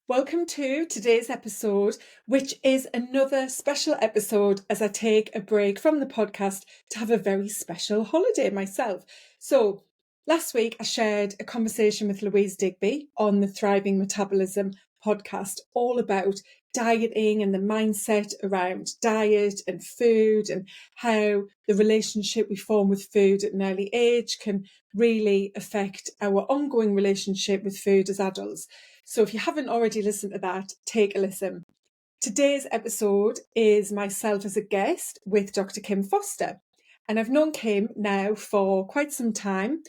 Welcome to today's episode, which is another special episode as I take a break from the podcast to have a very special holiday myself. So, last week I shared a conversation with Louise Digby on the Thriving Metabolism podcast, all about dieting and the mindset around diet and food and how the relationship we form with food at an early age can really affect our ongoing relationship with food as adults. So if you haven't already listened to that, take a listen. Today's episode is myself as a guest with Dr. Kim Foster. And I've known Kim now for quite some time.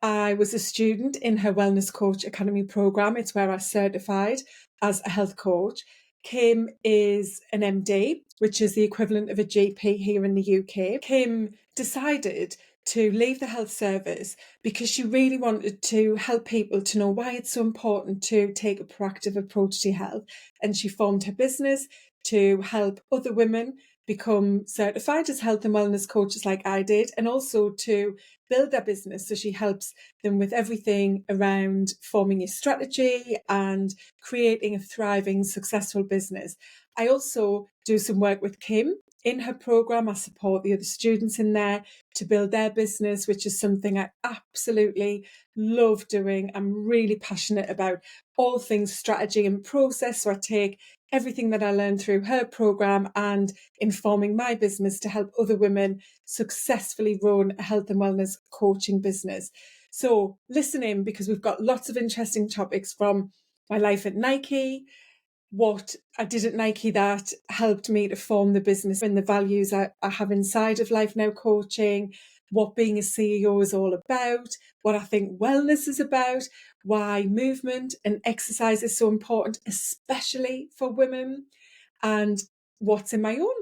I was a student in her Wellness Coach Academy program. It's where I certified as a health coach. Kim is an MD, which is the equivalent of a GP here in the UK. Kim decided to leave the health service because she really wanted to help people to know why it's so important to take a proactive approach to health. And she formed her business to help other women become certified as health and wellness coaches like I did, and also to build their business. So she helps them with everything around forming your strategy and creating a thriving, successful business. I also do some work with Kim in her program. I support the other students in there to build their business, which is something I absolutely love doing. I'm really passionate about all things strategy and process. So I take everything that I learned through her program and informing my business to help other women successfully run a health and wellness coaching business. So listen in, because we've got lots of interesting topics from my life at Nike, what I did at Nike that helped me to form the business and the values I have inside of Life Now Coaching, what being a CEO is all about, what I think wellness is about, why movement and exercise is so important, especially for women, and what's in my own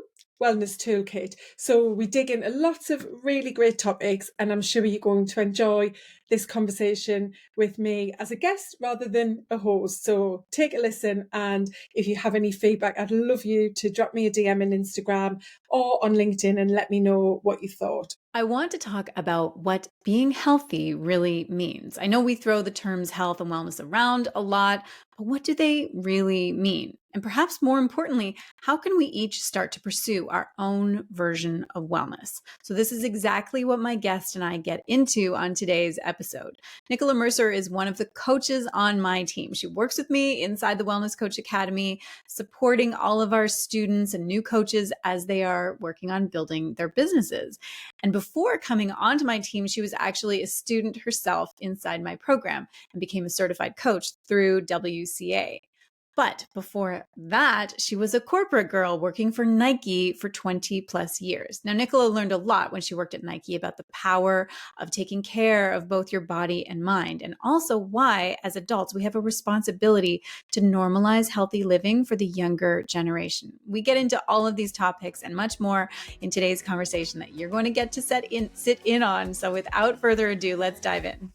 wellness toolkit. So we dig into lots of really great topics, and I'm sure you're going to enjoy this conversation with me as a guest rather than a host. So take a listen, and if you have any feedback, I'd love you to drop me a DM on Instagram or on LinkedIn and let me know what you thought. I want to talk about what being healthy really means. I know we throw the terms health and wellness around a lot, but what do they really mean? And perhaps more importantly, how can we each start to pursue our own version of wellness? So this is exactly what my guest and I get into on today's episode. Nicola Mercer is one of the coaches on my team. She works with me inside the Wellness Coach Academy, supporting all of our students and new coaches as they are working on building their businesses. And before coming onto my team, she was actually a student herself inside my program and became a certified coach through WCA. But before that, she was a corporate girl working for Nike for 20 plus years. Now, Nicola learned a lot when she worked at Nike about the power of taking care of both your body and mind, and also why, as adults, we have a responsibility to normalize healthy living for the younger generation. We get into all of these topics and much more in today's conversation that you're going to get to sit in on. So without further ado, let's dive in.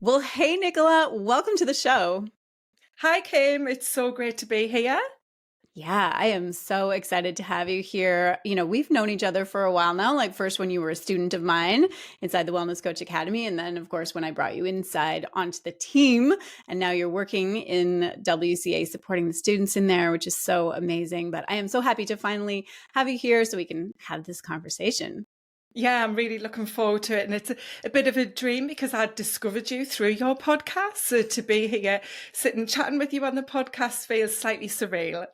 Well, hey, Nicola, welcome to the show. Hi, Kim. It's so great to be here. Yeah, I am so excited to have you here. You know, we've known each other for a while now, like first when you were a student of mine inside the Wellness Coach Academy. And then, of course, when I brought you inside onto the team. And now you're working in WCA supporting the students in there, which is so amazing. But I am so happy to finally have you here so we can have this conversation. Yeah, I'm really looking forward to it. And it's a bit of a dream because I discovered you through your podcast. So to be here, sitting chatting with you on the podcast feels slightly surreal.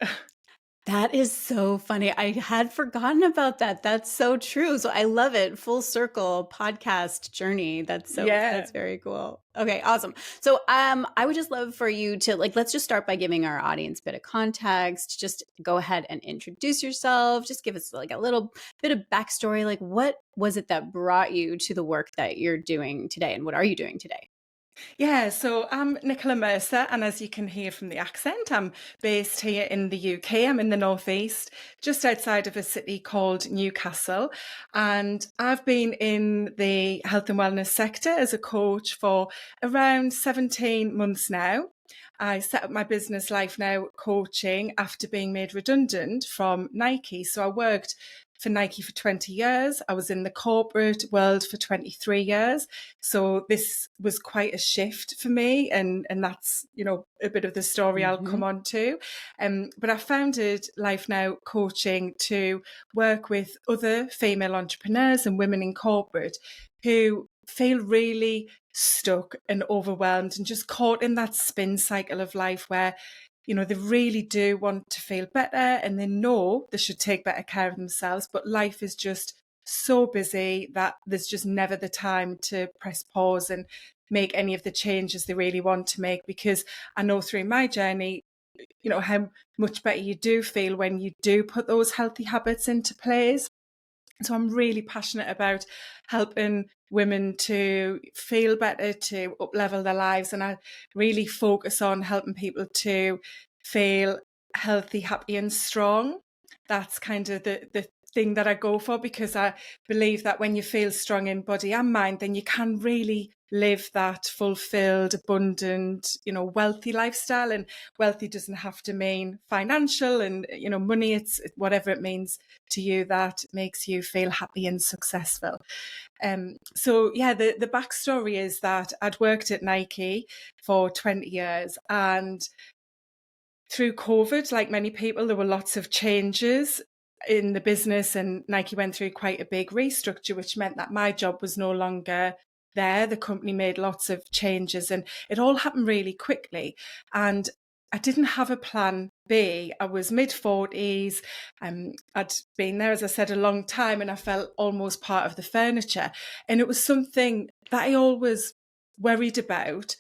That is so funny. I had forgotten about that. That's so true. So I love it. Full circle podcast journey. That's very cool. Okay, awesome. So I would just love for you to let's just start by giving our audience a bit of context. Just go ahead and introduce yourself. Just give us a little bit of backstory. Like, what was it that brought you to the work that you're doing today, and what are you doing today? Yeah, so I'm Nicola Mercer, and as you can hear from the accent, I'm based here in the UK. I'm in the northeast, just outside of a city called Newcastle, and I've been in the health and wellness sector as a coach for around 17 months now. I set up my business Life Now Coaching after being made redundant from Nike. So I worked for Nike for 20 years. I was in the corporate world for 23 years. So this was quite a shift for me. And that's, a bit of the story I'll come on to. But I founded Life Now Coaching to work with other female entrepreneurs and women in corporate who feel really stuck and overwhelmed and just caught in that spin cycle of life where they really do want to feel better and they know they should take better care of themselves, but life is just so busy that there's just never the time to press pause and make any of the changes they really want to make. Because I know through my journey, how much better you do feel when you do put those healthy habits into place. So I'm really passionate about helping women to feel better, to up-level their lives. And I really focus on helping people to feel healthy, happy and strong. That's kind of the thing that I go for, because I believe that when you feel strong in body and mind, then you can really live that fulfilled, abundant, wealthy lifestyle. And wealthy doesn't have to mean financial and, money. It's whatever it means to you that makes you feel happy and successful. So yeah, the backstory is that I'd worked at Nike for 20 years, and through COVID, like many people, there were lots of changes in the business, and Nike went through quite a big restructure, which meant that my job was no longer there. The company made lots of changes and it all happened really quickly. And I didn't have a plan B. I was mid-40s. I'd been there, as I said, a long time, and I felt almost part of the furniture. And it was something that I always worried about,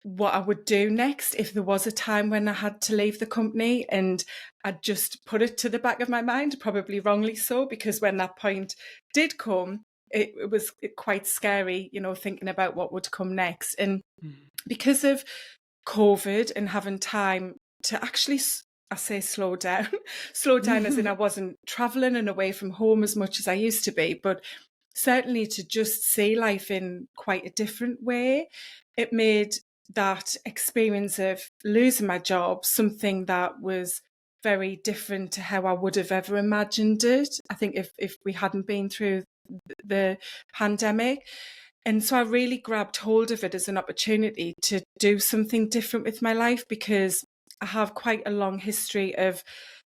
what I would do next if there was a time when I had to leave the company. And I'd just put it to the back of my mind, probably wrongly so, because when that point did come, it was quite scary, thinking about what would come next. And because of COVID and having time to actually, I say slow down, as in I wasn't traveling and away from home as much as I used to be, but certainly to just see life in quite a different way, it made that experience of losing my job something that was very different to how I would have ever imagined it. I think if we hadn't been through the pandemic. And so I really grabbed hold of it as an opportunity to do something different with my life, because I have quite a long history of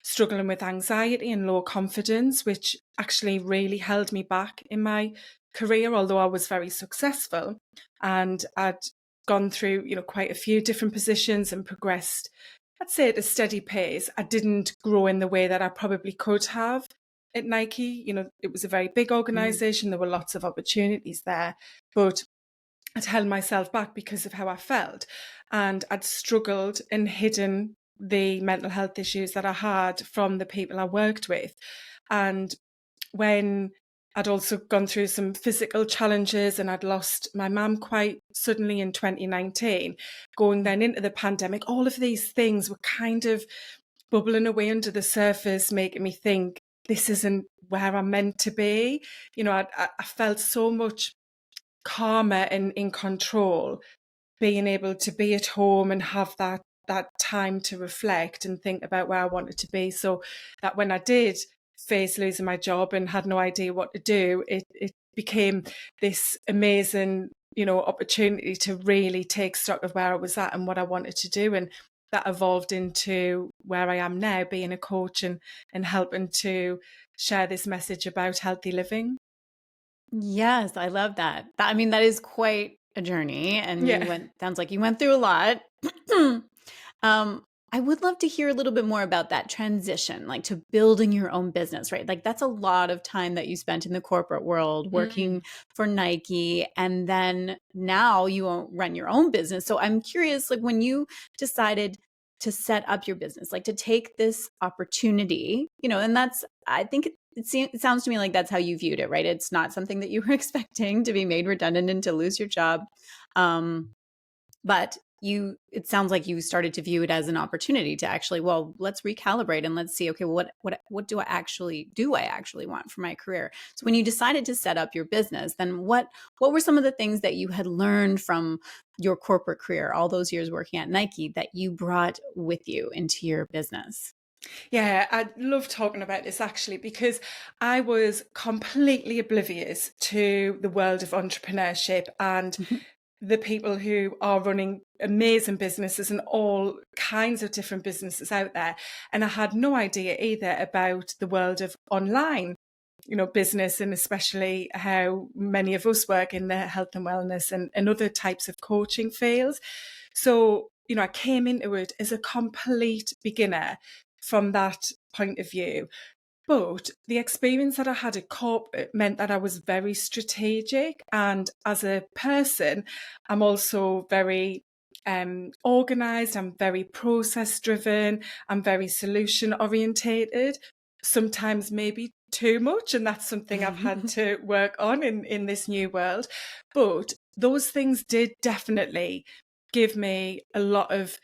struggling with anxiety and low confidence, which actually really held me back in my career, although I was very successful. And I'd gone through, quite a few different positions and progressed, I'd say, at a steady pace. I didn't grow in the way that I probably could have at Nike. It was a very big organization. There were lots of opportunities there, but I'd held myself back because of how I felt. And I'd struggled and hidden the mental health issues that I had from the people I worked with. And when I'd also gone through some physical challenges, and I'd lost my mum quite suddenly in 2019, going then into the pandemic, all of these things were kind of bubbling away under the surface, making me think, this isn't where I'm meant to be. I felt so much calmer and in control, being able to be at home and have that time to reflect and think about where I wanted to be, so that when I did face losing my job and had no idea what to do, it became this amazing, opportunity to really take stock of where I was at and what I wanted to do. And that evolved into where I am now, being a coach and helping to share this message about healthy living. Yes, I love that. I mean, that is quite a journey, and Yeah. sounds like you went through a lot. um, I would love to hear a little bit more about that transition, like to building your own business, right? Like that's a lot of time that you spent in the corporate world working for Nike, and then now you run your own business. So I'm curious, like when you decided to set up your business, like to take this opportunity, and that's, I think it sounds to me like that's how you viewed it, right? It's not something that you were expecting to be made redundant and to lose your job. But it sounds like you started to view it as an opportunity to actually, well, let's recalibrate and let's see, okay, what do I actually want for my career? So when you decided to set up your business, then what were some of the things that you had learned from your corporate career, all those years working at Nike, that you brought with you into your business? Yeah, I love talking about this actually because I was completely oblivious to the world of entrepreneurship and the people who are running amazing businesses and all kinds of different businesses out there. And I had no idea either about the world of online, business, and especially how many of us work in the health and wellness and other types of coaching fields. So, I came into it as a complete beginner from that point of view. But the experience that I had at corporate meant that I was very strategic. And as a person, I'm also very organized. I'm very process driven. I'm very solution orientated. Sometimes maybe too much. And that's something I've had to work on in this new world. But those things did definitely give me a lot of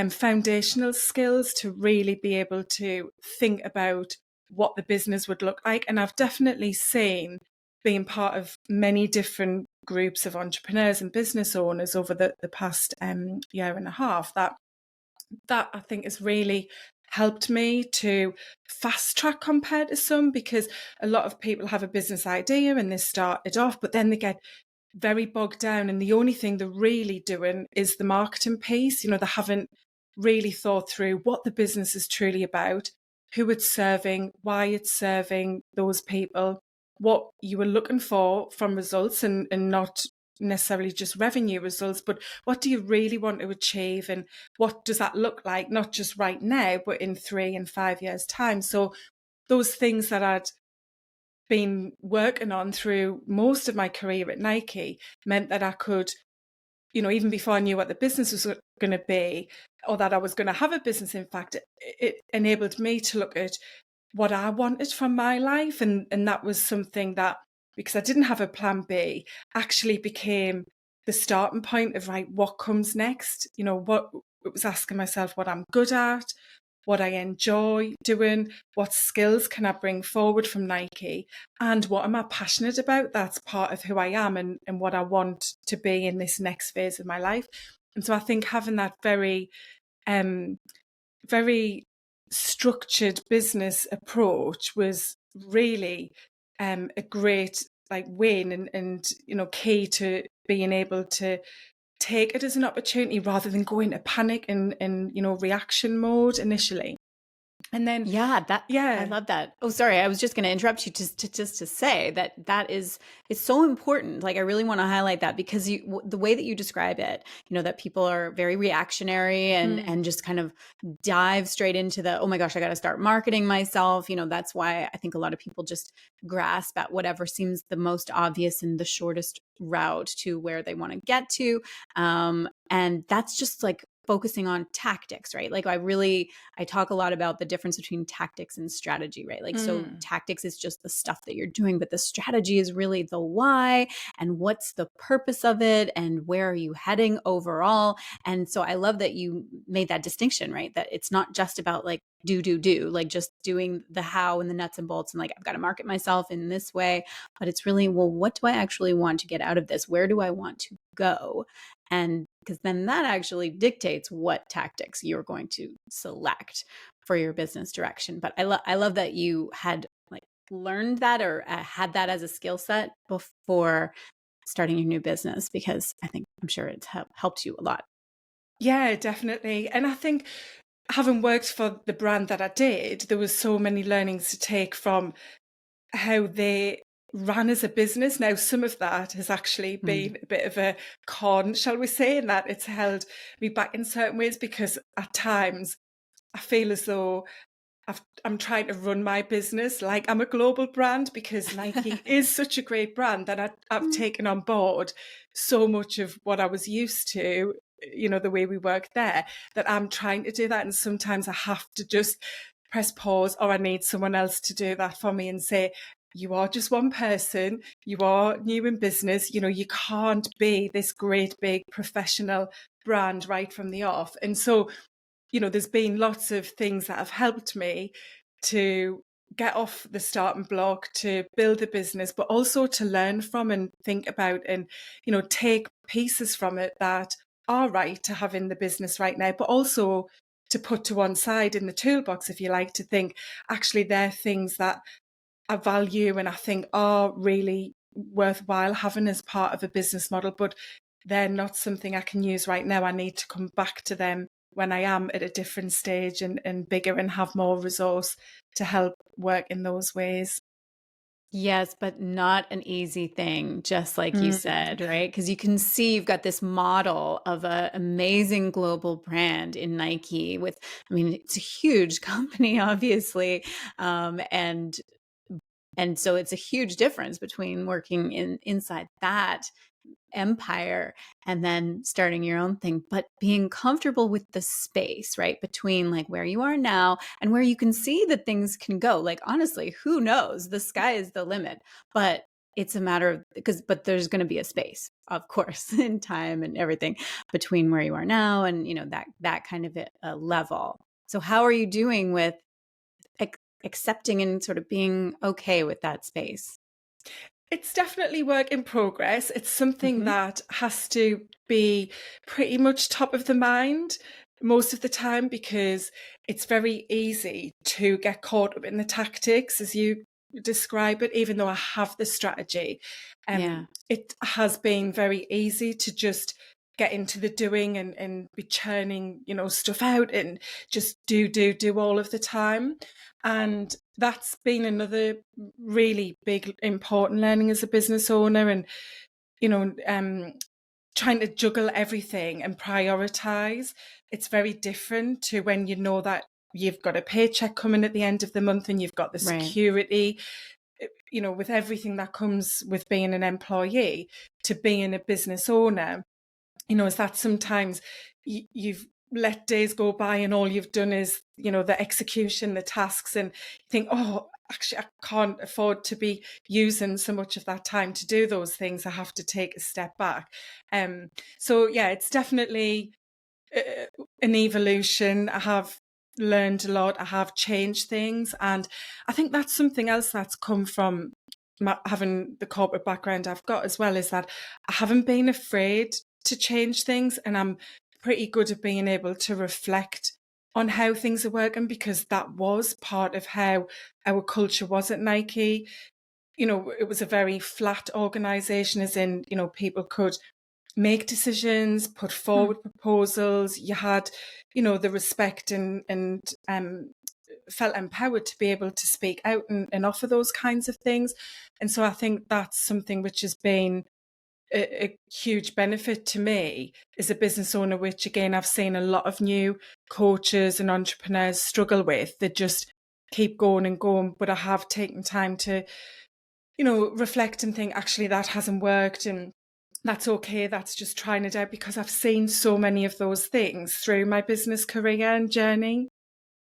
foundational skills to really be able to think about what the business would look like. And I've definitely seen, being part of many different groups of entrepreneurs and business owners over the past year and a half, that I think has really helped me to fast track compared to some, because a lot of people have a business idea and they start it off, but then they get very bogged down and the only thing they're really doing is the marketing piece. They haven't really thought through what the business is truly about, who it's serving, why it's serving those people, what you were looking for from results, and not necessarily just revenue results, but what do you really want to achieve and what does that look like, not just right now, but in 3 and 5 years' time. So those things that I'd been working on through most of my career at Nike meant that I could, even before I knew what the business was going to be, or that I was going to have a business, in fact, it enabled me to look at what I wanted from my life. And that was something that, because I didn't have a plan B, actually became the starting point of, right, what comes next? What it was asking myself what I'm good at, what I enjoy doing, what skills can I bring forward from Nike, and what am I passionate about? That's part of who I am and what I want to be in this next phase of my life. And so I think having that very, very structured business approach was really a great win and key to being able to take it as an opportunity rather than go into panic and reaction mode initially. And then, Yeah, I yeah. love that. Oh, sorry, I was just going to interrupt you just to say that is it's so important. Like I really want to highlight that because the way that you describe it, that people are very reactionary and just kind of dive straight into the, oh my gosh, I got to start marketing myself. That's why I think a lot of people just grasp at whatever seems the most obvious and the shortest route to where they want to get to. And that's just like focusing on tactics, right? Like I talk a lot about the difference between tactics and strategy, right? Like, so tactics is just the stuff that you're doing, but the strategy is really the why and what's the purpose of it and where are you heading overall. And so I love that you made that distinction, right? That it's not just about like do, like just doing the how and the nuts and bolts and like, I've got to market myself in this way, but it's really, well, what do I actually want to get out of this? Where do I want to go? And because then that actually dictates what tactics you're going to select for your business direction. But I love that you had like learned that or had that as a skill set before starting your new business, because I'm sure it's helped you a lot. Yeah, definitely. And I think having worked for the brand that I did, there was so many learnings to take from how they ran as a business. Now, some of that has actually been a bit of a con, shall we say, in that it's held me back in certain ways, because at times I feel as though I'm trying to run my business like I'm a global brand, because Nike is such a great brand that I've taken on board so much of what I was used to, the way we work there, that I'm trying to do that. And sometimes I have to just press pause, or I need someone else to do that for me and say, you are just one person, you are new in business, you can't be this great big professional brand right from the off. And so there's been lots of things that have helped me to get off the starting block, to build a business, but also to learn from and think about and, take pieces from it that are right to have in the business right now, but also to put to one side in the toolbox, if you like, to think actually they're things that I value and I think are really worthwhile having as part of a business model, but they're not something I can use right now. I need to come back to them when I am at a different stage and bigger and have more resource to help work in those ways. Yes, but not an easy thing, just like you said, Yeah. right? Because you can see you've got this model of an amazing global brand in Nike with, I mean, it's a huge company, obviously. Um, and and so it's a huge difference between working inside that empire and then starting your own thing, but being comfortable with the space, right? Between like where you are now and where you can see that things can go. Like, honestly, who knows? The sky is the limit, but it's a matter of but there's going to be a space, of course, in time and everything between where you are now and, that kind of a level. So, how are you doing with accepting and sort of being okay with that space? It's definitely work in progress. It's something Hmm. that has to be pretty much top of the mind most of the time, because it's very easy to get caught up in the tactics as you describe it, even though I have the strategy. Yeah. It has been very easy to just get into the doing and be churning, stuff out and just do all of the time. And that's been another really big, important learning as a business owner, and, you know, um, trying to juggle everything and prioritize. It's very different to when you know that you've got a paycheck coming at the end of the month and you've got the Right. security, with everything that comes with being an employee, to being a business owner. Is that sometimes you've let days go by and all you've done is, the execution, the tasks, and you think, oh, actually, I can't afford to be using so much of that time to do those things. I have to take a step back. So, yeah, it's definitely an evolution. I have learned a lot. I have changed things. And I think that's something else that's come from having the corporate background I've got as well, is that I haven't been afraid to change things. And I'm pretty good at being able to reflect on how things are working, because that was part of how our culture was at Nike. It was a very flat organization, as in, people could make decisions, put Hmm. forward proposals. You had, the respect and felt empowered to be able to speak out and offer those kinds of things. And so I think that's something which has been a huge benefit to me as a business owner, which again, I've seen a lot of new coaches and entrepreneurs struggle with. They just keep going and going. But I have taken time to, reflect and think, actually, that hasn't worked. And that's okay. That's just trying it out, because I've seen so many of those things through my business career and journey.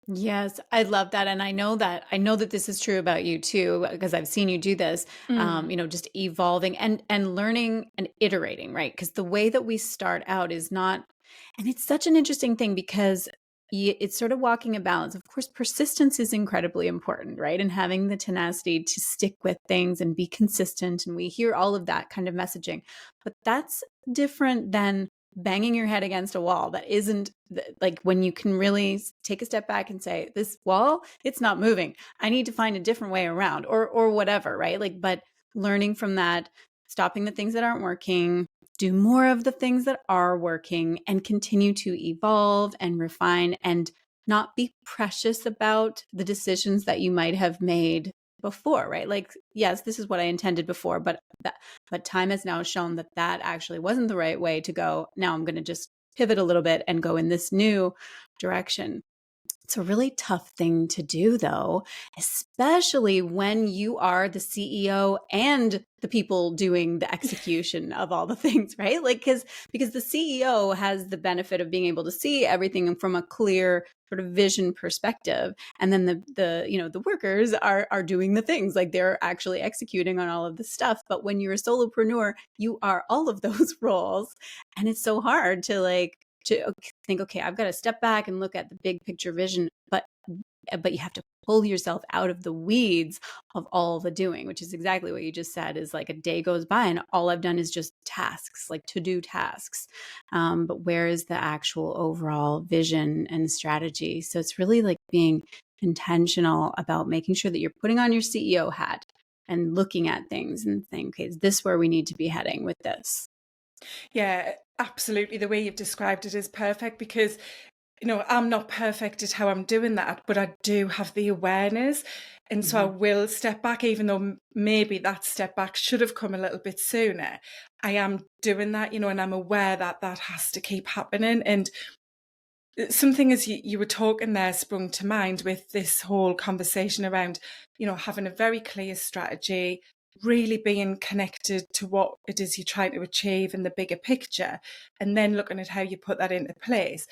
Yes, I love that. And I know that this is true about you too, because I've seen you do this, Mm. just evolving and learning and iterating, right? Because the way that we start out is not, and it's such an interesting thing because it's sort of walking a balance. Of course, persistence is incredibly important, right? And having the tenacity to stick with things and be consistent. And we hear all of that kind of messaging, but that's different than banging your head against a wall that isn't like when you can really take a step back and say, this wall, it's not moving, I need to find a different way around, or whatever, right? Like, but learning from that, stopping the things that aren't working, do more of the things that are working, and continue to evolve and refine, and not be precious about the decisions that you might have made before, right? Like, yes, this is what I intended before, but time has now shown that that actually wasn't the right way to go. Now I'm going to just pivot a little bit and go in this new direction. It's a really tough thing to do, though, especially when you are the CEO and the people doing the execution of all the things, right? Like, because the CEO has the benefit of being able to see everything from a clear sort of vision perspective, and then the workers are doing the things, like they're actually executing on all of this stuff. But when you're a solopreneur, you are all of those roles, and it's so hard to think, okay, I've got to step back and look at the big picture vision. But but you have to pull yourself out of the weeds of all the doing, which is exactly what you just said. Is like a day goes by and all I've done is just tasks, like to-do tasks. But where is the actual overall vision and strategy? So it's really like being intentional about making sure that you're putting on your CEO hat and looking at things and think, okay, is this where we need to be heading with this? Yeah, absolutely. The way you've described it is perfect because, I'm not perfect at how I'm doing that, but I do have the awareness. And so I Mhm. will step back, even though maybe that step back should have come a little bit sooner. I am doing that, and I'm aware that that has to keep happening. And something as you were talking there sprung to mind with this whole conversation around, having a very clear strategy, really being connected to what it is you're trying to achieve in the bigger picture, and then looking at how you put that into place.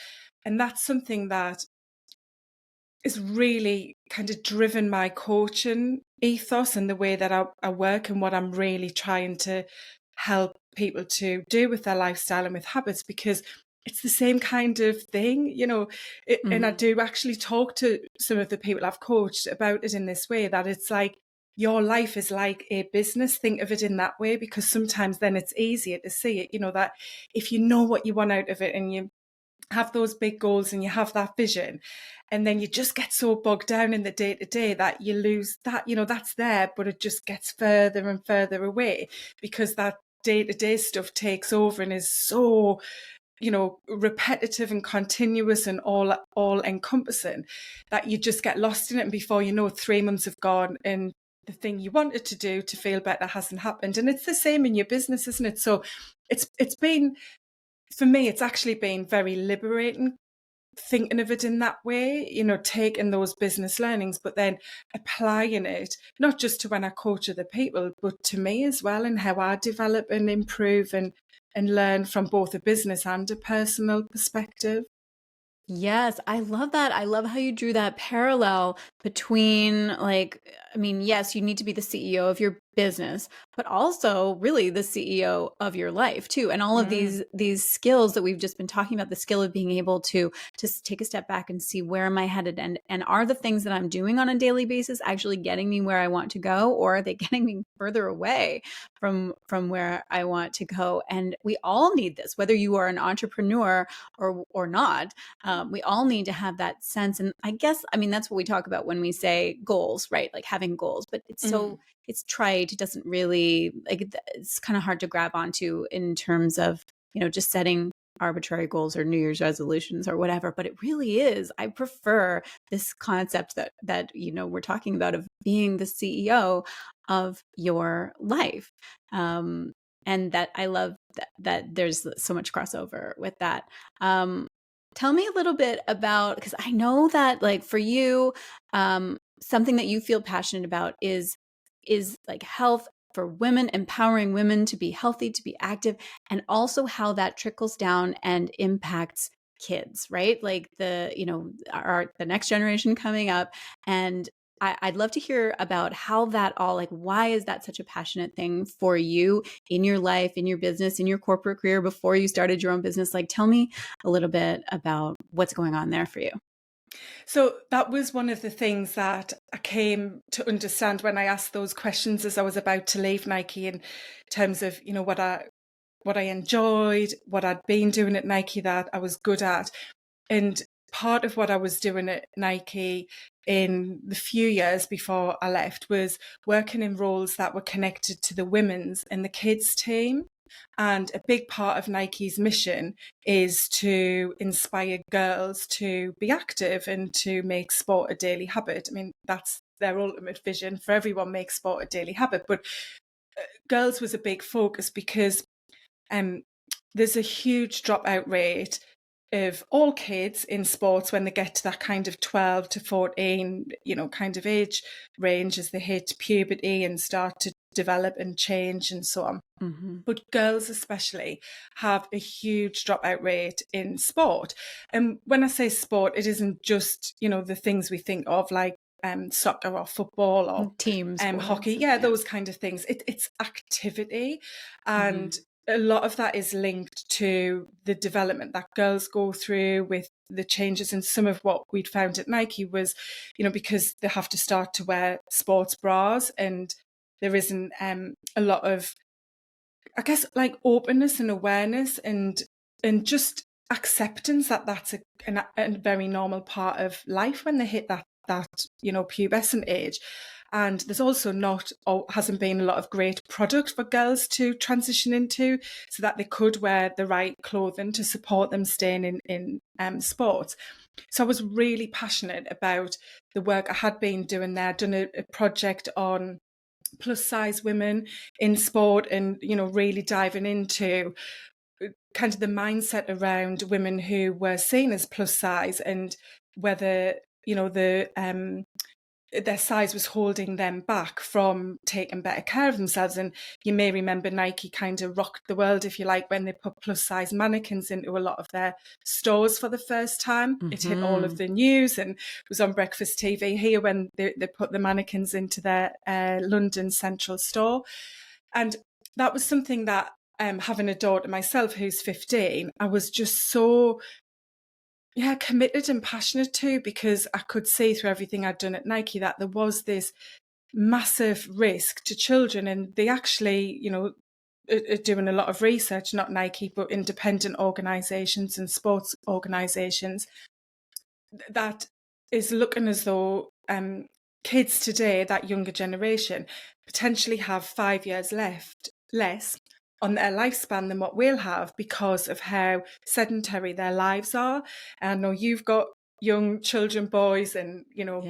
And that's something that is really kind of driven my coaching ethos and the way that I work and what I'm really trying to help people to do with their lifestyle and with habits, because it's the same kind of thing, and I Mhm. do actually talk to some of the people I've coached about it in this way, that it's like your life is like a business. Think of it in that way, because sometimes then it's easier to see it, that if you know what you want out of it and you have those big goals and you have that vision, and then you just get so bogged down in the day to day that you lose that, that's there, but it just gets further and further away because that day to day stuff takes over and is so, repetitive and continuous and all encompassing, that you just get lost in it. And before you know it, 3 months have gone and the thing you wanted to do to feel better hasn't happened. And it's the same in your business, isn't it? So it's been, for me, it's actually been very liberating thinking of it in that way, taking those business learnings, but then applying it, not just to when I coach other people, but to me as well, and how I develop and improve and learn from both a business and a personal perspective. Yes, I love that. I love how you drew that parallel between, like, I mean, yes, you need to be the CEO of your business, but also really the CEO of your life too. And all of Mm, these skills that we've just been talking about, the skill of being able to take a step back and see where am I headed, and are the things that I'm doing on a daily basis actually getting me where I want to go, or are they getting me further away from where I want to go? And we all need this, whether you are an entrepreneur or not. We all need to have that sense. And I guess, I mean, that's what we talk about when we say goals, right? Like having goals, but mm, it's trite. It doesn't really, like, it's kind of hard to grab onto in terms of, just setting arbitrary goals or New Year's resolutions or whatever. But it really is, I prefer this concept that we're talking about, of being the CEO of your life. Um, and that I love that there's so much crossover with that. Um, Tell me a little bit about, because I know that, like, for you, something that you feel passionate about is like health for women, empowering women to be healthy, to be active, and also how that trickles down and impacts kids, right? Like the next generation coming up. And I'd love to hear about how that all, like, why is that such a passionate thing for you in your life, in your business, in your corporate career before you started your own business? Like, tell me a little bit about what's going on there for you. So that was one of the things that I came to understand when I asked those questions as I was about to leave Nike, in terms of, what I enjoyed, what I'd been doing at Nike that I was good at. And part of what I was doing at Nike in the few years before I left was working in roles that were connected to the women's and the kids team. And a big part of Nike's mission is to inspire girls to be active and to make sport a daily habit. I mean, that's their ultimate vision: for everyone, make sport a daily habit. But girls was a big focus because um, there's a huge dropout rate of all kids in sports when they get to that kind of 12 to 14, kind of age range, as they hit puberty and start to develop and change and so on. Hmm. But girls especially have a huge dropout rate in sport. And when I say sport, it isn't just, the things we think of, like soccer or football or Team hockey. sports. Yeah, Yeah. those kind of things. It's activity. And Hmm. a lot of that is linked to the development that girls go through with the changes in some of what we'd found at Nike was, because they have to start to wear sports bras, and there isn't a lot of, I guess, like openness and awareness and just acceptance that that's a very normal part of life when they hit that pubescent age. And there's also not, or hasn't been, a lot of great product for girls to transition into, so that they could wear the right clothing to support them staying in sports. So I was really passionate about the work I had been doing there. I'd done a project on plus size women in sport, and really diving into kind of the mindset around women who were seen as plus size, and whether their size was holding them back from taking better care of themselves. And you may remember Nike kind of rocked the world, if you like, when they put plus size mannequins into a lot of their stores for the first time. It hit all of the news and was on breakfast TV here when they put the mannequins into their London Central store. And that was something that, having a daughter myself who's 15, I was just so committed and passionate to, because I could see through everything I'd done at Nike that there was this massive risk to children. And they actually, are doing a lot of research, not Nike, but independent organisations and sports organisations, that is looking as though kids today, that younger generation, potentially have 5 years less on their lifespan than what we'll have, because of how sedentary their lives are. And I know you've got young children, boys, and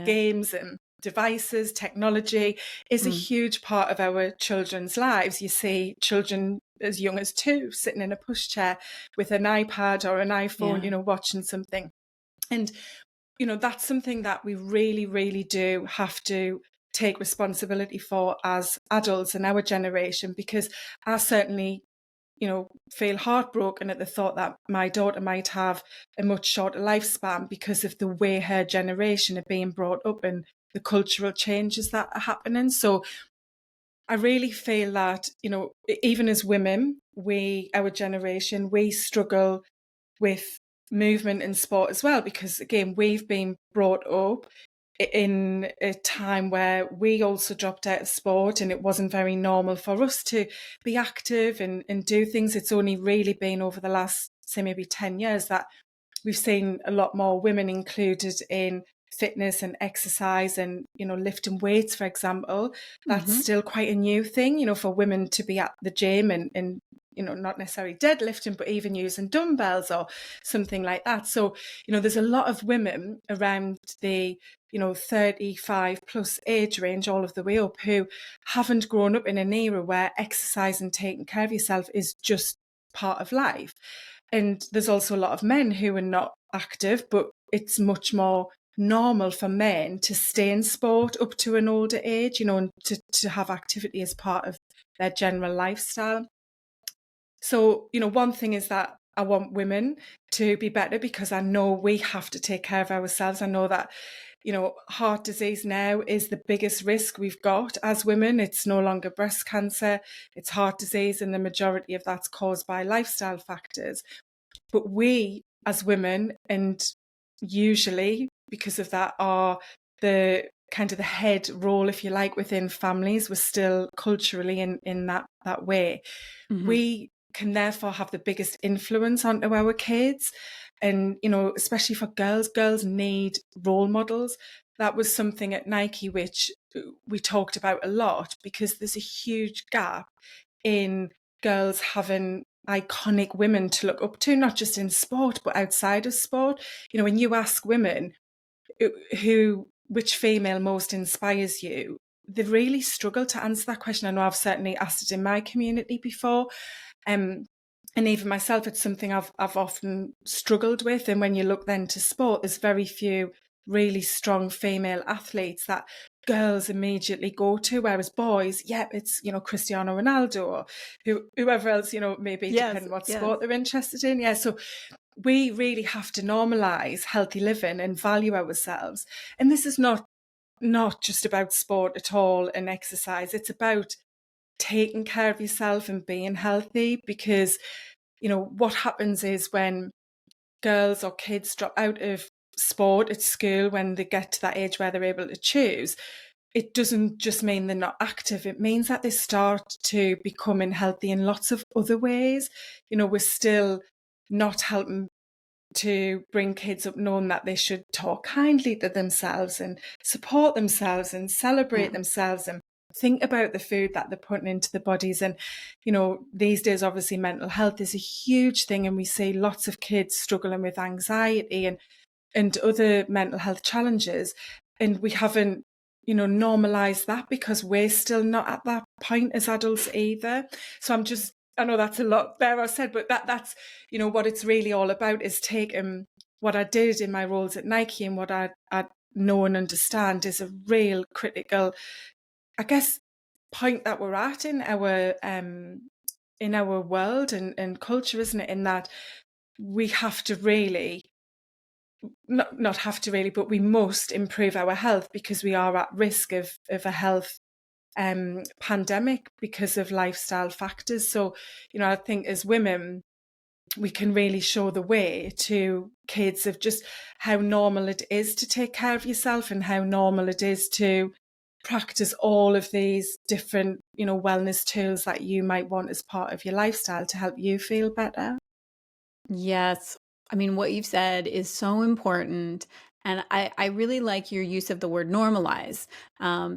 games and devices, technology is a huge part of our children's lives. You see children as young as 2 sitting in a pushchair with an iPad or an iPhone, watching something. And that's something that we really, really do have to take responsibility for as adults in our generation, because I certainly, feel heartbroken at the thought that my daughter might have a much shorter lifespan because of the way her generation are being brought up and the cultural changes that are happening. So I really feel that, even as women, our generation, we struggle with movement and sport as well, because again, we've been brought up in a time where we also dropped out of sport, and it wasn't very normal for us to be active and do things. It's only really been over the last, say, maybe 10 years that we've seen a lot more women included in fitness and exercise, and lifting weights, for example. That's still quite a new thing, for women to be at the gym and not necessarily deadlifting, but even using dumbbells or something like that. So there's a lot of women around the 35 plus age range, all of the way up, who haven't grown up in an era where exercise and taking care of yourself is just part of life. And there's also a lot of men who are not active, but it's much more normal for men to stay in sport up to an older age, and to have activity as part of their general lifestyle. So, one thing is that I want women to be better, because I know we have to take care of ourselves. I know that, heart disease now is the biggest risk we've got as women. It's no longer breast cancer, it's heart disease, and the majority of that's caused by lifestyle factors. But we as women, and usually because of that, are the kind of the head role, if you like, within families. We're still culturally in that way. We can therefore have the biggest influence onto our kids. And, especially for girls need role models. That was something at Nike which we talked about a lot, because there's a huge gap in girls having iconic women to look up to, not just in sport, but outside of sport. When you ask women which female most inspires you, they really struggle to answer that question. I know I've certainly asked it in my community before. And even myself, it's something I've often struggled with. And when you look then to sport, there's very few really strong female athletes that girls immediately go to, whereas boys, it's Cristiano Ronaldo or whoever else, maybe depending what sport they're interested in. So we really have to normalise healthy living and value ourselves. And this is not just about sport at all and exercise. It's about taking care of yourself and being healthy, because what happens is when girls or kids drop out of sport at school when they get to that age where they're able to choose, it doesn't just mean they're not active. It means that they start to becoming healthy in lots of other ways. We're still not helping to bring kids up knowing that they should talk kindly to themselves and support themselves and celebrate Yeah. themselves and think about the food that they're putting into their bodies. And, these days, obviously, mental health is a huge thing. And we see lots of kids struggling with anxiety and other mental health challenges. And we haven't, normalised that because we're still not at that point as adults either. So I know that's a lot there I said, but that's, what it's really all about is taking what I did in my roles at Nike and what I know and understand is a real critical, I guess, point that we're at in our world and culture, isn't it? In that we have to really, not have to really, but we must improve our health because we are at risk of a health pandemic because of lifestyle factors. So, I think as women, we can really show the way to kids of just how normal it is to take care of yourself and how normal it is to practice all of these different, wellness tools that you might want as part of your lifestyle to help you feel better. Yes. I mean, what you've said is so important. And I really like your use of the word normalize,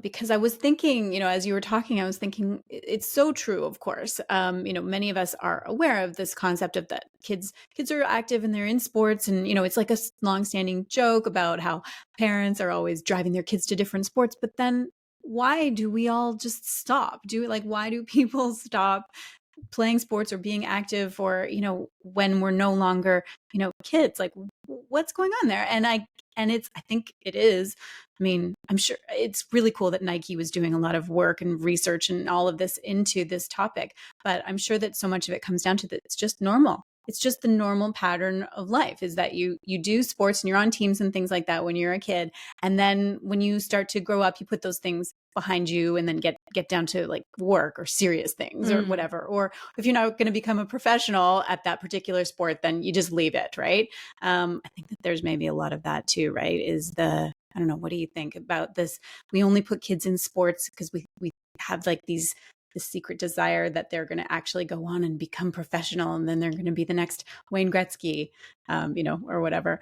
because I was thinking, as you were talking, I was thinking it's so true, of course. Many of us are aware of this concept of that kids are active and they're in sports. And, it's like a longstanding joke about how parents are always driving their kids to different sports. But then why do we all just stop? Why do people stop playing sports or being active, or when we're no longer kids? Like, what's going on there? I think it is, I mean, I'm sure it's really cool that Nike was doing a lot of work and research and all of this into this topic, but I'm sure that so much of it comes down to that it's just normal. It's just the normal pattern of life, is that you do sports and you're on teams and things like that when you're a kid, and then when you start to grow up, you put those things behind you and then get down to like work or serious things or whatever. Or if you're not going to become a professional at that particular sport, then you just leave it, right? I think that there's maybe a lot of that too, right? I don't know, what do you think about this? We only put kids in sports because we have like this secret desire that they're going to actually go on and become professional, and then they're going to be the next Wayne Gretzky, or whatever.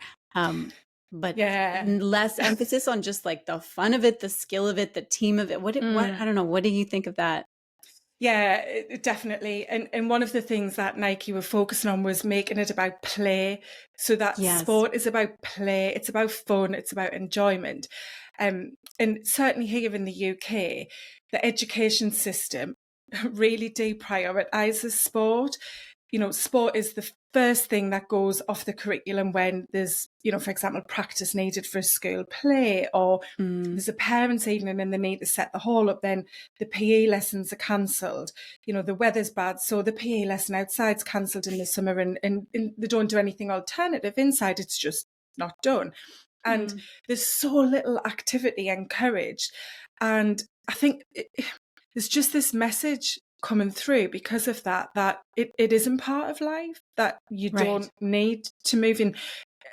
But Yeah. less emphasis on just like the fun of it, the skill of it, the team of it. What I don't know. What do you think of that? Yeah, definitely. And one of the things that Nike were focusing on was making it about play. So that Yes. sport is about play, it's about fun, it's about enjoyment. And certainly here in the UK, the education system really deprioritises sport. Sport is the first thing that goes off the curriculum when there's, for example, practice needed for a school play, or there's a parents' evening and they need to set the hall up, then the PE lessons are cancelled. The weather's bad, so the PE lesson outside's cancelled in the summer, and they don't do anything alternative inside. It's just not done. And there's so little activity encouraged. And I think there's just this message coming through because of that it isn't part of life, that you Right. don't need to move in.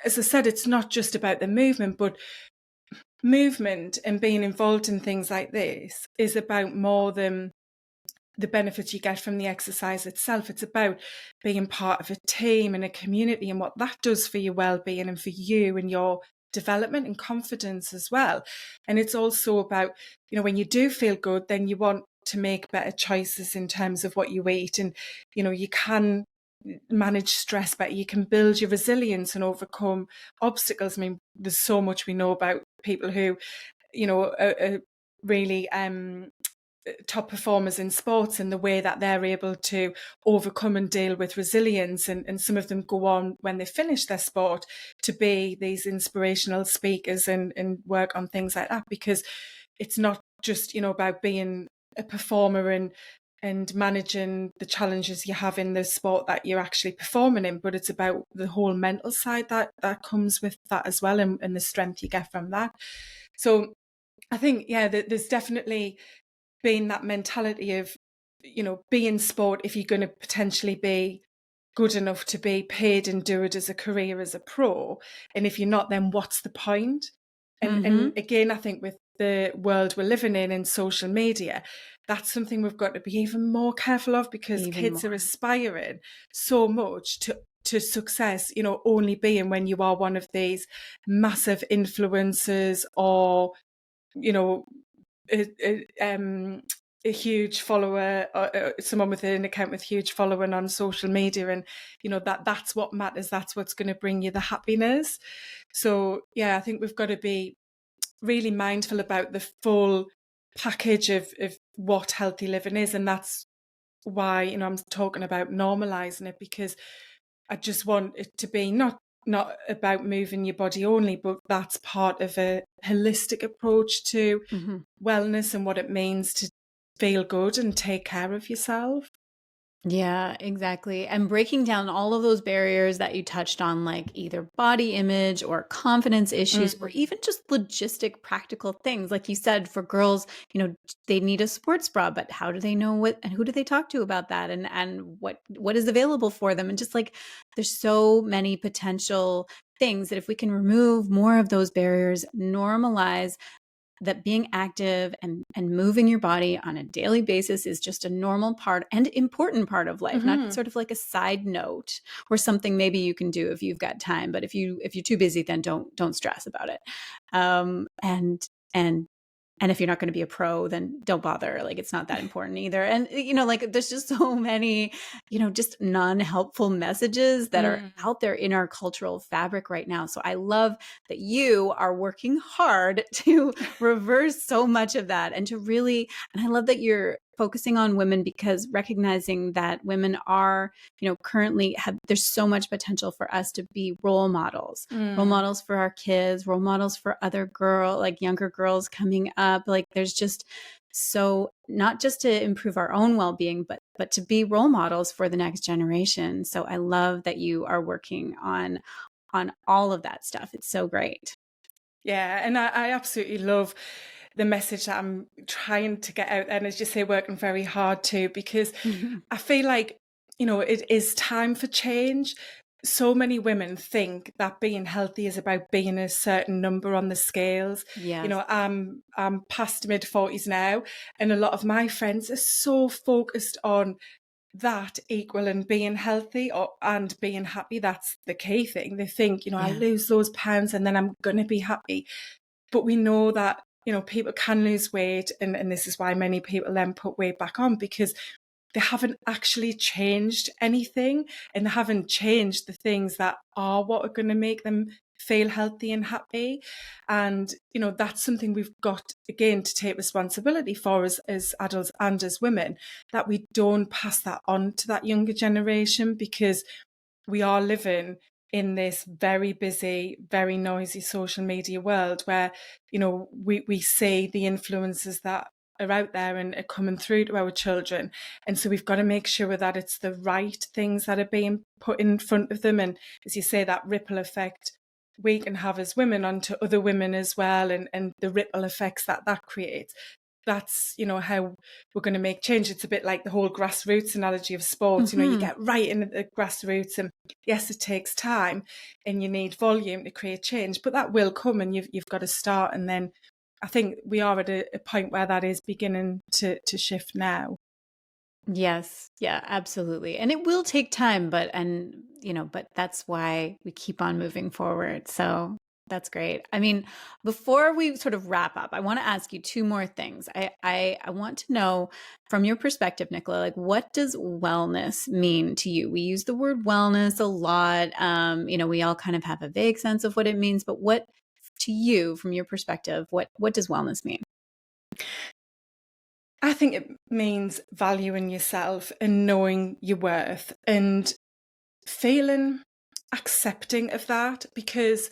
As I said, it's not just about the movement, but movement and being involved in things like this is about more than the benefits you get from the exercise itself. It's about being part of a team and a community and what that does for your well-being and for you and your development and confidence as well. And it's also about, when you do feel good, then you want to make better choices in terms of what you eat, and you can manage stress better, you can build your resilience and overcome obstacles. I mean, there's so much we know about people who are really top performers in sports and the way that they're able to overcome and deal with resilience, and some of them go on when they finish their sport to be these inspirational speakers and work on things like that, because it's not just about being a performer and managing the challenges you have in the sport that you're actually performing in, but it's about the whole mental side that comes with that as well, and the strength you get from that. So I think, there's definitely been that mentality of, be in sport if you're going to potentially be good enough to be paid and do it as a career, as a pro. And if you're not, then what's the point? And again, I think with the world we're living in social media, that's something we've got to be even more careful of, because Even kids are more. aspiring so much to success, only being when you are one of these massive influencers, or, a, a huge follower, or someone with an account with huge following on social media. And, that's what matters. That's what's going to bring you the happiness. So, yeah, I think we've got to be really mindful about the full package of what healthy living is. And that's why, I'm talking about normalizing it, because I just want it to be not about moving your body only, but that's part of a holistic approach to wellness and what it means to feel good and take care of yourself. Yeah, exactly. And breaking down all of those barriers that you touched on, like either body image or confidence issues, or even just logistic, practical things. Like you said, for girls, they need a sports bra, but how do they know what, and who do they talk to about that? And what is available for them? And just like, there's so many potential things that if we can remove more of those barriers, normalize that being active and moving your body on a daily basis is just a normal part and important part of life, not sort of like a side note or something maybe you can do if you've got time, but if you're too busy, then don't stress about it. And if you're not going to be a pro, then don't bother. Like, it's not that important either. And, like, there's just so many, just non-helpful messages that are out there in our cultural fabric right now. So I love that you are working hard to reverse so much of that, and to really, and I love that you're focusing on women, because recognizing that women are, currently there's so much potential for us to be role models for our kids, role models for other younger girls coming up. Like, there's just so, not just to improve our own well-being, but to be role models for the next generation. So I love that you are working on all of that stuff. It's so great. Yeah, and I absolutely love the message that I'm trying to get out there, and as you say, working very hard too, because I feel like, it is time for change. So many women think that being healthy is about being a certain number on the scales. Yes. I'm past mid-40s now, and a lot of my friends are so focused on that equaling being healthy and being happy. That's the key thing. They think, I'll lose those pounds and then I'm going to be happy. But we know that, people can lose weight, and this is why many people then put weight back on, because they haven't actually changed anything, and they haven't changed the things that are what are going to make them feel healthy and happy. And, that's something we've got, again, to take responsibility for as adults and as women, that we don't pass that on to that younger generation, because we are living in this very busy, very noisy social media world where, we see the influences that are out there and are coming through to our children. And so we've got to make sure that it's the right things that are being put in front of them. And as you say, that ripple effect we can have as women onto other women as well, and the ripple effects that creates. That's, how we're going to make change. It's a bit like the whole grassroots analogy of sports. You get right in the grassroots, and yes, it takes time and you need volume to create change, but that will come, and you've got to start. And then I think we are at a point where that is beginning to shift now. Yes. Yeah, absolutely. And it will take time, but that's why we keep on moving forward. So that's great. I mean, before we sort of wrap up, I want to ask you two more things. I want to know, from your perspective, Nicola, like, what does wellness mean to you? We use the word wellness a lot. We all kind of have a vague sense of what it means, but what, to you, from your perspective, what does wellness mean? I think it means valuing yourself and knowing your worth and feeling accepting of that, because,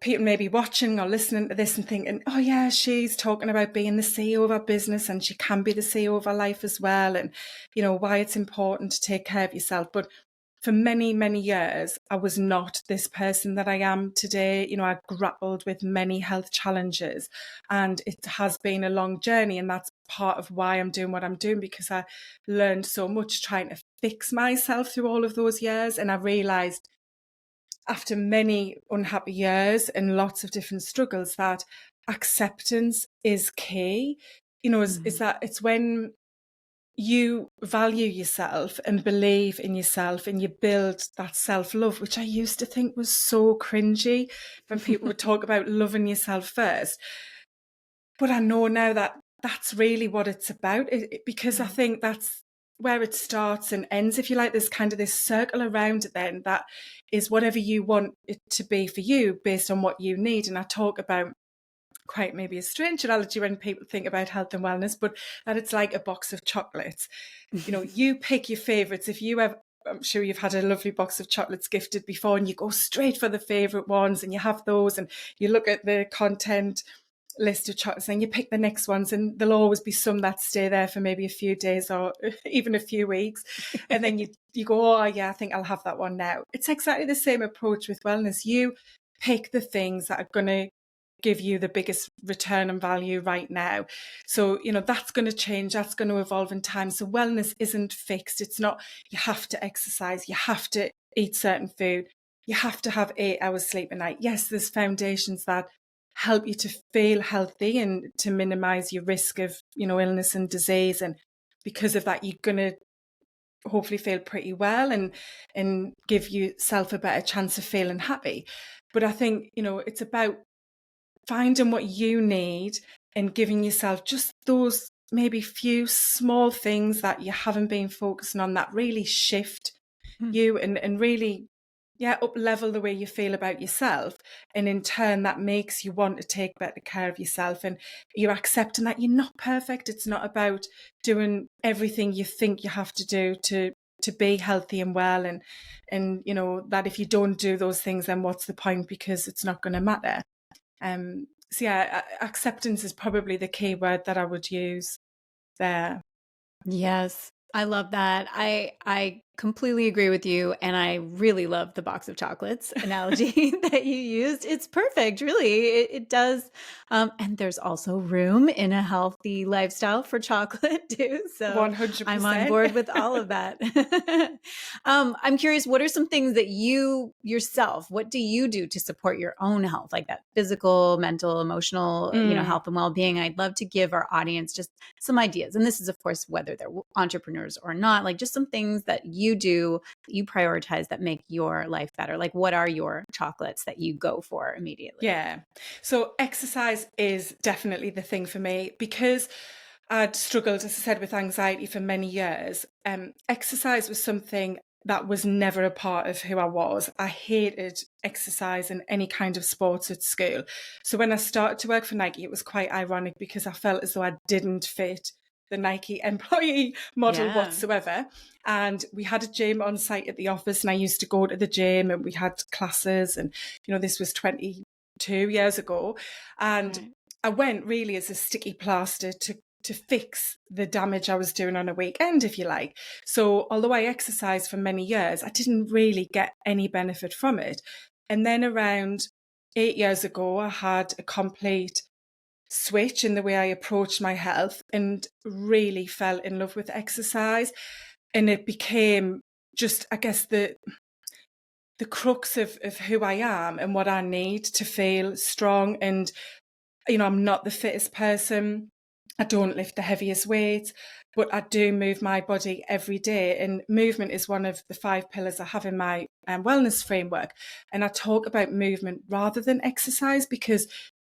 people may be watching or listening to this and thinking, oh yeah, she's talking about being the CEO of her business and she can be the CEO of her life as well. And, why it's important to take care of yourself. But for many, many years, I was not this person that I am today. I grappled with many health challenges, and it has been a long journey, and that's part of why I'm doing what I'm doing, because I learned so much trying to fix myself through all of those years. And I realized after many unhappy years and lots of different struggles that acceptance is key. Is that it's when you value yourself and believe in yourself and you build that self-love, which I used to think was so cringy when people would talk about loving yourself first. But I know now that that's really what it's about, because I think that's where it starts and ends, if you like. There's kind of this circle around it then that is whatever you want it to be for you based on what you need. And I talk about quite maybe a strange analogy when people think about health and wellness, but that it's like a box of chocolates. You pick your favorites. If you have, I'm sure you've had a lovely box of chocolates gifted before, and you go straight for the favorite ones and you have those, and you look at the content list of chocolates and you pick the next ones, and there'll always be some that stay there for maybe a few days or even a few weeks, and then you go, oh yeah, I think I'll have that one now. It's exactly the same approach with wellness. You pick the things that are going to give you the biggest return on value right now. So that's going to change, that's going to evolve in time. So wellness isn't fixed. It's not you have to exercise, you have to eat certain food, you have to have 8 hours sleep a night. Yes, there's foundations that help you to feel healthy and to minimize your risk of illness and disease, and because of that you're going to hopefully feel pretty well and give yourself a better chance of feeling happy. But I think it's about finding what you need and giving yourself just those maybe few small things that you haven't been focusing on that really shift you and really up level the way you feel about yourself, and in turn that makes you want to take better care of yourself, and you're accepting that you're not perfect. It's not about doing everything you think you have to do to be healthy and well, and that if you don't do those things, then what's the point, because it's not going to matter. So yeah, acceptance is probably the key word that I would use there. Yes, I love that. I completely agree with you, and I really love the box of chocolates analogy that you used. It's perfect, really. It does. And there's also room in a healthy lifestyle for chocolate too. So 100%. I'm on board with all of that. I'm curious, what are some things that you yourself, what do you do to support your own health, like that physical, mental, emotional, health and well-being? I'd love to give our audience just some ideas. And this is, of course, whether they're entrepreneurs or not, like just some things that you do, that you prioritize that make your life better. Like, what are your chocolates that you go for immediately? Yeah. So exercise is definitely the thing for me, because I'd struggled, as I said, with anxiety for many years. Exercise was something that was never a part of who I was. I hated exercise and any kind of sports at school. So when I started to work for Nike, it was quite ironic, because I felt as though I didn't fit the Nike employee model whatsoever. And we had a gym on site at the office, and I used to go to the gym and we had classes, and this was 22 years ago. And I went really as a sticky plaster to fix the damage I was doing on a weekend, if you like. So although I exercised for many years, I didn't really get any benefit from it. And then around 8 years ago, I had a complete switch in the way I approached my health and really fell in love with exercise. And it became just, I guess, the crux of who I am and what I need to feel strong. And, I'm not the fittest person. I don't lift the heaviest weight, but I do move my body every day. And movement is one of the 5 pillars I have in my wellness framework. And I talk about movement rather than exercise, because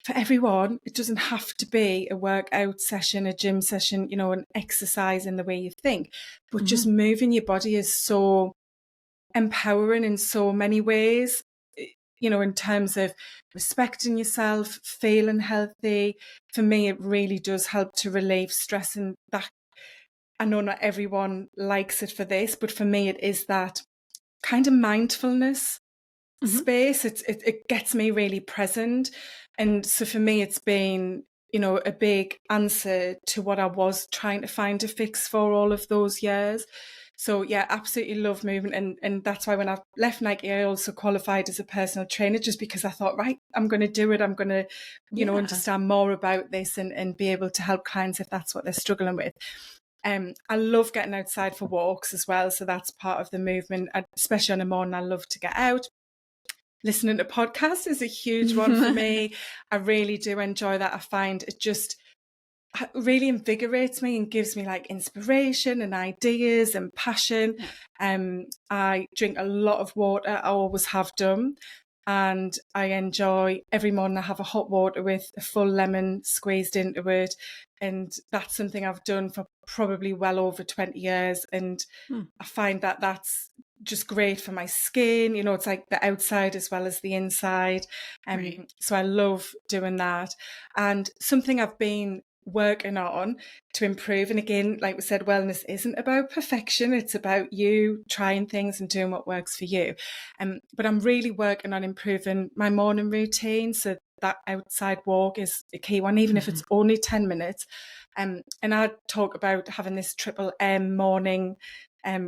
for everyone, it doesn't have to be a workout session, a gym session, an exercise in the way you think. But just moving your body is so empowering in so many ways, in terms of respecting yourself, feeling healthy. For me, it really does help to relieve stress, and that, I know not everyone likes it for this, but for me, it is that kind of mindfulness space. It gets me really present. And so for me, it's been, a big answer to what I was trying to find a fix for all of those years. So yeah, absolutely love movement. And that's why when I left Nike, I also qualified as a personal trainer, just because I thought, right, I'm going to do it. I'm going to, Yeah. understand more about this and be able to help clients if that's what they're struggling with. I love getting outside for walks as well. So that's part of the movement, especially on a morning. I love to get out. Listening to podcasts is a huge one for me. I really do enjoy that. I find it just really invigorates me and gives me like inspiration and ideas and passion. Yeah. I drink a lot of water. I always have done. And I enjoy every morning I have a hot water with a full lemon squeezed into it. And that's something I've done for probably well over 20 years. And Hmm. I find that that's just great for my skin. It's like the outside as well as the inside. Right. So I love doing that. And something I've been working on to improve, and again, like we said, wellness isn't about perfection. It's about you trying things and doing what works for you. But I'm really working on improving my morning routine. So that outside walk is a key one, even if Mhm. it's only 10 minutes. And I talk about having this triple M morning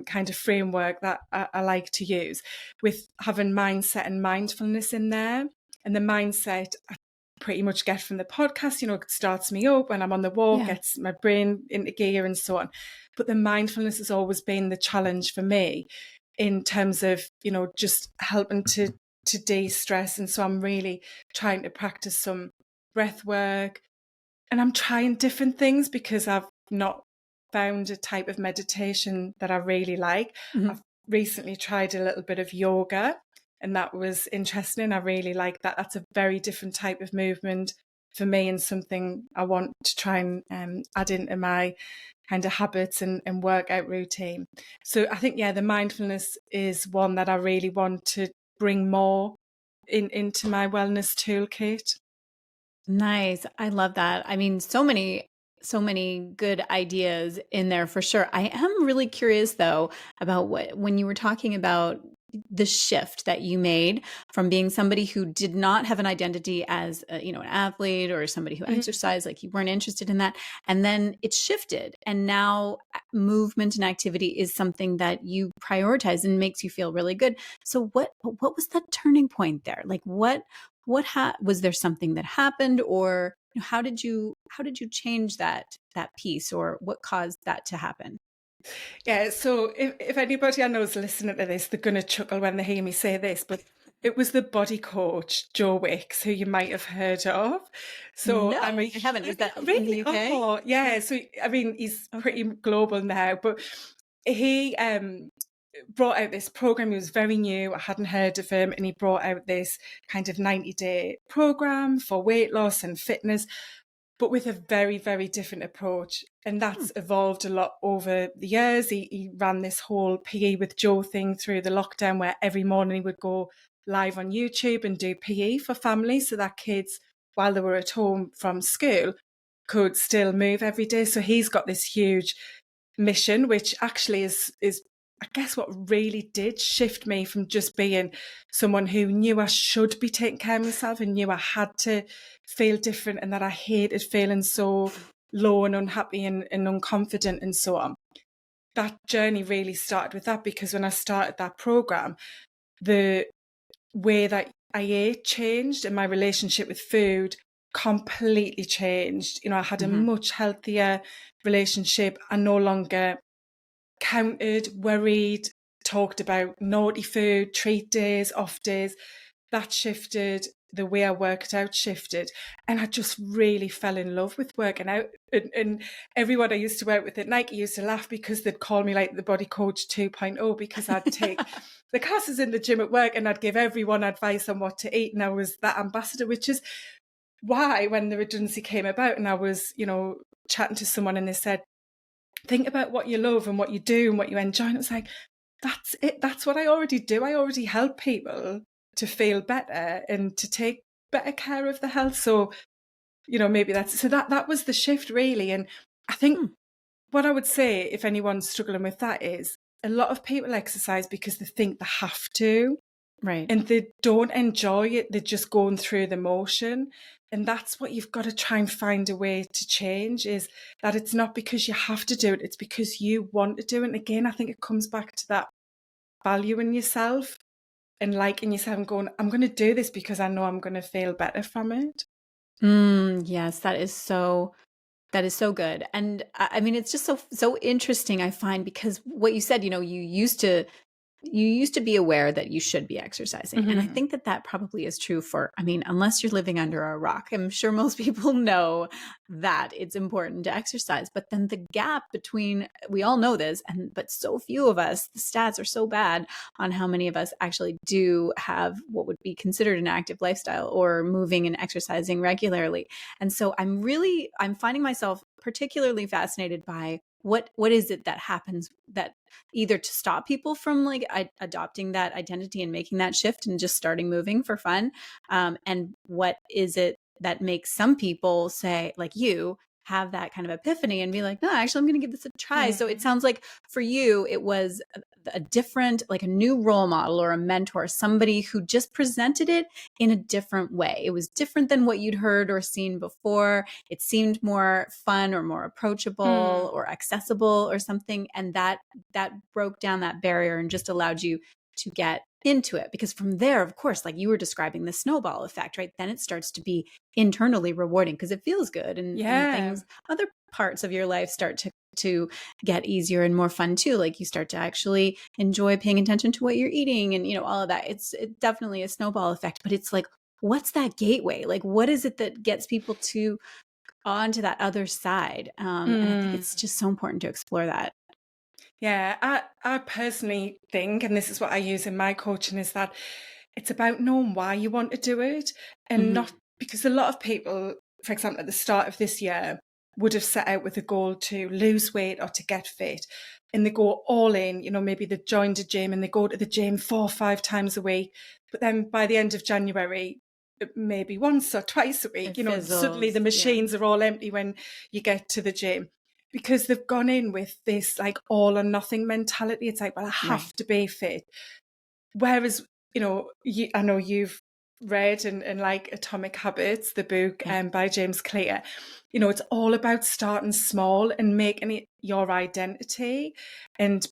kind of framework that I like to use, with having mindset and mindfulness in there. And the mindset I pretty much get from the podcast, it starts me up when I'm on the walk, Yeah. gets my brain into gear and so on. But the mindfulness has always been the challenge for me in terms of, just helping to de-stress. And so I'm really trying to practice some breath work, and I'm trying different things because I've not found a type of meditation that I really like. Mhm. I've recently tried a little bit of yoga, and that was interesting. I really like that. That's a very different type of movement for me, and something I want to try and add into my kind of habits and workout routine. So I think, yeah, the mindfulness is one that I really want to bring more into my wellness toolkit. Nice. I love that. I mean, so many good ideas in there for sure. I am really curious though about when you were talking about the shift that you made from being somebody who did not have an identity as an athlete or somebody who Mhm. exercised, like you weren't interested in that, and then it shifted and now movement and activity is something that you prioritize and makes you feel really good. So what was that turning point there? Like was there something that happened, or how did you change that piece, or what caused that to happen? Yeah, so if anybody I know is listening to this, they're going to chuckle when they hear me say this, but it was the body coach, Joe Wicks, who you might have heard of. So No, I'm a I haven't. Is that in really, the UK? yeah. So I mean, he's Okay. pretty global now, but he brought out this program. He was very new. I hadn't heard of him, and he brought out this kind of 90-day program for weight loss and fitness, but with a very, very different approach. And Hmm. that's evolved a lot over the years. He ran this whole PE with Joe thing through the lockdown, where every morning he would go live on YouTube and do PE for families so that kids, while they were at home from school, could still move every day. So he's got this huge mission, which actually is I guess what really did shift me from just being someone who knew I should be taking care of myself and knew I had to feel different and that I hated feeling so low and unhappy and unconfident and so on. That journey really started with that, because when I started that program, the way that I ate changed and my relationship with food completely changed. I had a Mhm. much healthier relationship. I no longer counted, worried, talked about naughty food, treat days, off days. That shifted. The way I worked out shifted. And I just really fell in love with working out. And everyone I used to work with at Nike used to laugh because they'd call me like the body coach 2.0, because I'd take the classes in the gym at work and I'd give everyone advice on what to eat. And I was that ambassador, which is why when the redundancy came about and I was, chatting to someone and they said, think about what you love and what you do and what you enjoy. And it was like, that's it. That's what I already do. I already help people to feel better and to take better care of the health. So, maybe that was the shift really. And I think Hmm. what I would say, if anyone's struggling with that, is a lot of people exercise because they think they have to Right. and they don't enjoy it. They're just going through the motion. And that's what you've got to try and find a way to change, is that it's not because you have to do it, it's because you want to do it. And again, I think it comes back to that value in yourself and liking yourself and going, I'm going to do this because I know I'm going to feel better from it. Yes, that is so good. And I mean, it's just so interesting, I find, because what you said, you used to be aware that you should be exercising. And I Mm-hmm. think that that probably is true for, I mean, unless you're living under a rock, I'm sure most people know that it's important to exercise. But then the gap between, we all know this, but so few of us, the stats are so bad on how many of us actually do have what would be considered an active lifestyle or moving and exercising regularly. And so I'm finding myself particularly fascinated by what is it that happens that either to stop people from like adopting that identity and making that shift and just starting moving for fun, and what is it that makes some people say, like you, have that kind of epiphany and be like, no, actually I'm going to give this a try. So it Mm-hmm. sounds like for you it was a different, like a new role model or a mentor, somebody who just presented it in a different way. It was different than what you'd heard or seen before. It seemed more fun or more approachable or accessible or something, and that broke down that barrier and just allowed you to get into it. Because from there, of course, like you were describing, the snowball effect, right? Then it starts to be internally rewarding because it feels good, and Yeah. things, other parts of your life start to get easier and more fun too. Like you start to actually enjoy paying attention to what you're eating and all of that. It definitely a snowball effect, but it's like, what's that gateway? Like what is it that gets people to onto that other side? And I think Mm. it's just so important to explore that. Yeah, I personally think, and this is what I use in my coaching, is that it's about knowing why you want to do it, and not Mm-hmm. because a lot of people, for example, at the start of this year, would have set out with a goal to lose weight or to get fit, and they go all in. Maybe they joined a gym and they go to the gym 4 or 5 times a week, but then by the end of January, maybe once or twice a week, It suddenly the fizzles. Yeah. machines are all empty when you get to the gym, because they've gone in with this like all or nothing mentality. It's like, well, I have Right. to be fit. Whereas, I know you've read and like Atomic Habits, the book Yeah. by James Clear. It's all about starting small and making it your identity, and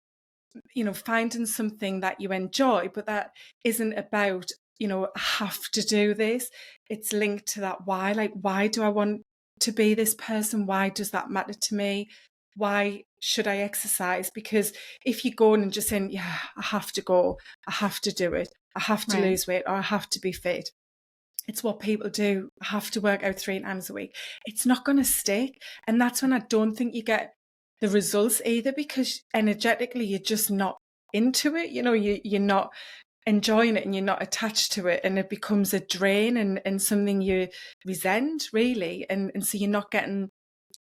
finding something that you enjoy, but that isn't about, I have to do this. It's linked to that why. Like, why do I want to be this person? Why does that matter to me? Why should I exercise? Because if you go in and just saying, yeah, I have to go, I have to do it, I have to Right. lose weight, or I have to be fit. It's what people do. I have to work out 3 times a week. It's not going to stick. And that's when I don't think you get the results either, because energetically you're just not into it. You're not enjoying it and you're not attached to it, and it becomes a drain and something you resent, really. And so you're not getting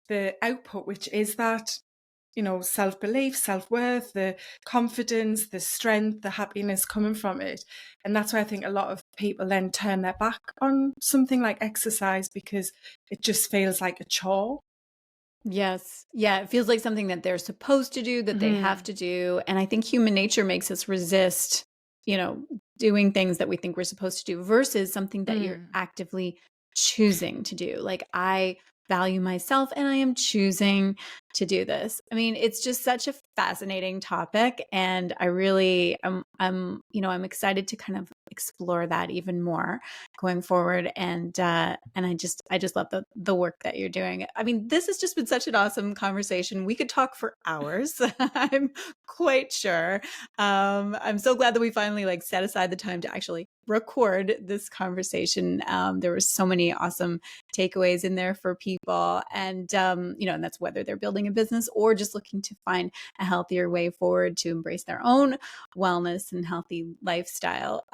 the output, which is that, self-belief, self-worth, the confidence, the strength, the happiness coming from it. And that's why I think a lot of people then turn their back on something like exercise, because it just feels like a chore. Yes. Yeah. It feels like something that they're supposed to do, that they have Mm. to do. And I think human nature makes us resist, you know, doing things that we think we're supposed to do versus something that you're Mm. actively choosing to do. Like, I value myself and I am choosing to do this. I mean, it's just such a fascinating topic. And I really, I'm excited to kind of explore that even more going forward. And I just love the work that you're doing. I mean, this has just been such an awesome conversation. We could talk for hours. I'm quite sure. I'm so glad that we finally like set aside the time to actually record this conversation. There were so many awesome takeaways in there for people, and and that's whether they're building a business or just looking to find a healthier way forward to embrace their own wellness and healthy lifestyle.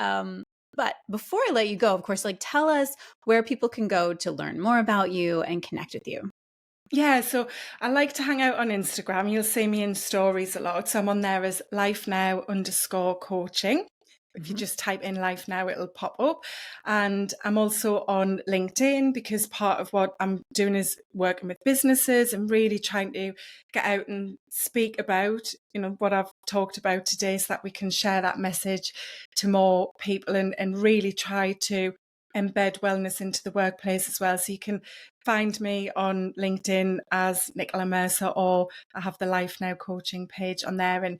But before I let you go, of course, like tell us where people can go to learn more about you and connect with you. Yeah, so I like to hang out on Instagram. You'll see me in stories a lot. So I'm on there as lifenow_coaching. If you Mhm. just type in life now, it'll pop up. And I'm also on LinkedIn, because part of what I'm doing is working with businesses and really trying to get out and speak about, what I've talked about today, so that we can share that message to more people, and really try to embed wellness into the workplace as well. So you can find me on LinkedIn as Nicola Mercer, or I have the Life Now coaching page on there. And,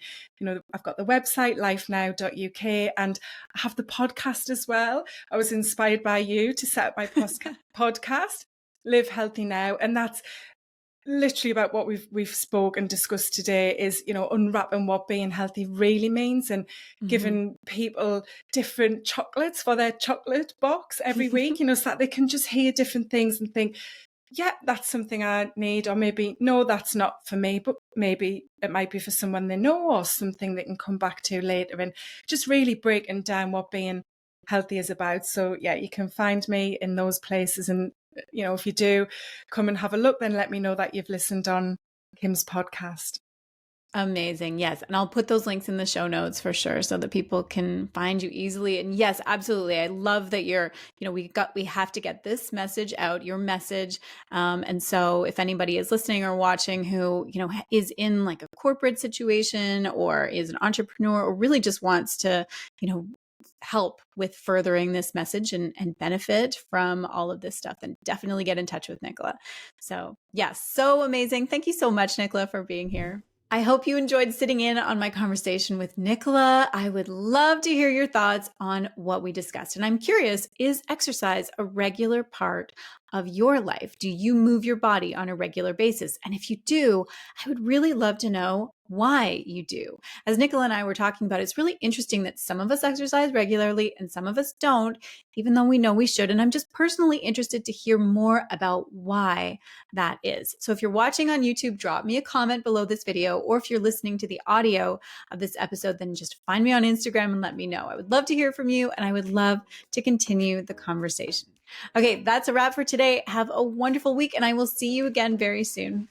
I've got the website, lifenow.uk, and I have the podcast as well. I was inspired by you to set up my podcast, Live Healthy Now. And that's literally about what we've spoke and discussed today, is unwrapping what being healthy really means, and giving people different chocolates for their chocolate box every week, so that they can just hear different things and think, yeah, that's something I need, or maybe no, that's not for me, but maybe it might be for someone they know, or something they can come back to later, and just really breaking down what being healthy is about. So yeah, you can find me in those places, and if you do come and have a look, then let me know that you've listened on Kim's podcast. Amazing. Yes. And I'll put those links in the show notes for sure so that people can find you easily. And yes, absolutely. I love that we have to get this message out, your message. And so if anybody is listening or watching who, is in like a corporate situation, or is an entrepreneur, or really just wants to, help with furthering this message and benefit from all of this stuff, then definitely get in touch with Nicola. So yes, so amazing. Thank you so much, Nicola, for being here. I hope you enjoyed sitting in on my conversation with Nicola. I would love to hear your thoughts on what we discussed. And I'm curious, is exercise a regular part of your life? Do you move your body on a regular basis? And if you do, I would really love to know why you do. As Nicola and I were talking about, it's really interesting that some of us exercise regularly and some of us don't, even though we know we should. And I'm just personally interested to hear more about why that is. So if you're watching on YouTube, drop me a comment below this video, or if you're listening to the audio of this episode, then just find me on Instagram and let me know. I would love to hear from you, and I would love to continue the conversation. Okay, that's a wrap for today. Have a wonderful week, and I will see you again very soon.